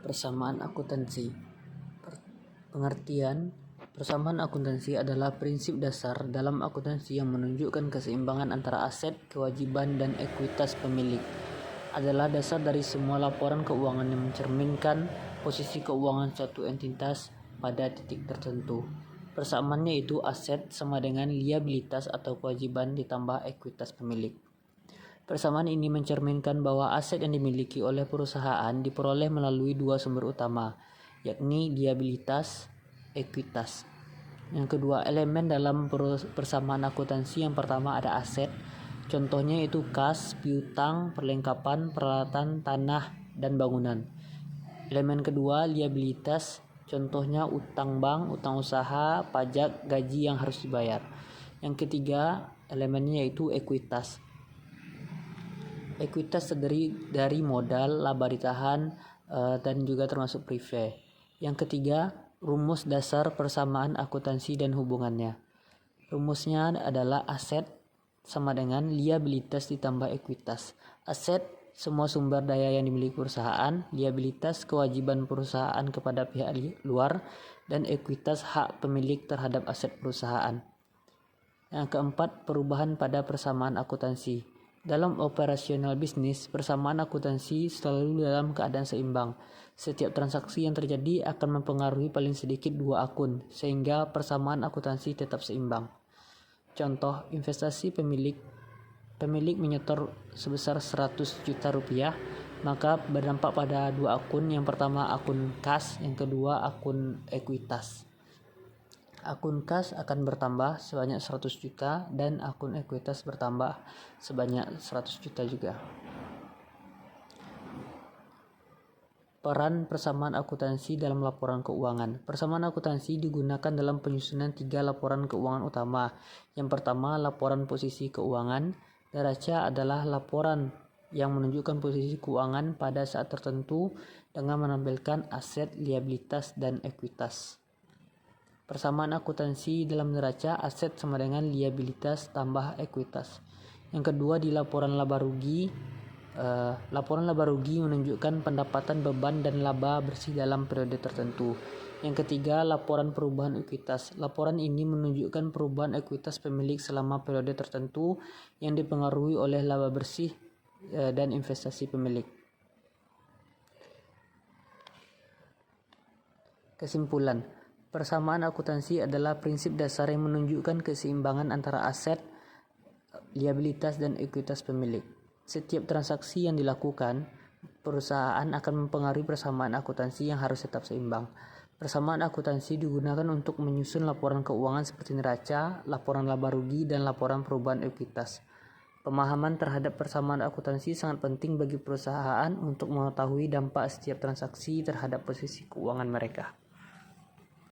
Persamaan akuntansi. Pengertian persamaan akuntansi adalah prinsip dasar dalam akuntansi yang menunjukkan keseimbangan antara aset, kewajiban, dan ekuitas pemilik. Adalah dasar dari semua laporan keuangan yang mencerminkan posisi keuangan suatu entitas pada titik tertentu. Persamaannya itu aset sama dengan liabilitas atau kewajiban ditambah ekuitas pemilik. Persamaan ini mencerminkan bahwa aset yang dimiliki oleh perusahaan diperoleh melalui dua sumber utama, yakni liabilitas, ekuitas. Yang kedua, elemen dalam persamaan akuntansi yang pertama ada aset. Contohnya itu kas, piutang, perlengkapan, peralatan, tanah, dan bangunan. Elemen kedua, liabilitas. Contohnya utang bank, utang usaha, pajak, gaji yang harus dibayar. Yang ketiga, elemennya yaitu ekuitas. Ekuitas terdiri dari modal, laba ditahan, dan juga termasuk prive. Yang ketiga, rumus dasar persamaan akuntansi dan hubungannya. Rumusnya adalah aset sama dengan liabilitas ditambah ekuitas. Aset, semua sumber daya yang dimiliki perusahaan. Liabilitas, kewajiban perusahaan kepada pihak luar. Dan ekuitas, hak pemilik terhadap aset perusahaan. Yang keempat, perubahan pada persamaan akuntansi. Dalam operasional bisnis, persamaan akuntansi selalu dalam keadaan seimbang. Setiap transaksi yang terjadi akan mempengaruhi paling sedikit dua akun, sehingga persamaan akuntansi tetap seimbang. Contoh, investasi pemilik menyetor sebesar 100 juta rupiah, maka berdampak pada dua akun. Yang pertama akun kas, yang kedua akun ekuitas. Akun kas akan bertambah sebanyak 100 juta dan akun ekuitas bertambah sebanyak 100 juta juga. Peran persamaan akuntansi dalam laporan keuangan. Persamaan akuntansi digunakan dalam penyusunan 3 laporan keuangan utama. Yang pertama, laporan posisi keuangan. Neraca adalah laporan yang menunjukkan posisi keuangan pada saat tertentu dengan menampilkan aset, liabilitas, dan ekuitas. Persamaan akuntansi dalam neraca, aset sama dengan liabilitas tambah ekuitas. Yang kedua, di laporan laba rugi. Laporan laba rugi menunjukkan pendapatan, beban, dan laba bersih dalam periode tertentu. Yang ketiga, laporan perubahan ekuitas. Laporan ini menunjukkan perubahan ekuitas pemilik selama periode tertentu yang dipengaruhi oleh laba bersih dan investasi pemilik. Kesimpulan, persamaan akuntansi adalah prinsip dasar yang menunjukkan keseimbangan antara aset, liabilitas, dan ekuitas pemilik. Setiap transaksi yang dilakukan, perusahaan akan mempengaruhi persamaan akuntansi yang harus tetap seimbang. Persamaan akuntansi digunakan untuk menyusun laporan keuangan seperti neraca, laporan laba rugi, dan laporan perubahan ekuitas. Pemahaman terhadap persamaan akuntansi sangat penting bagi perusahaan untuk mengetahui dampak setiap transaksi terhadap posisi keuangan mereka.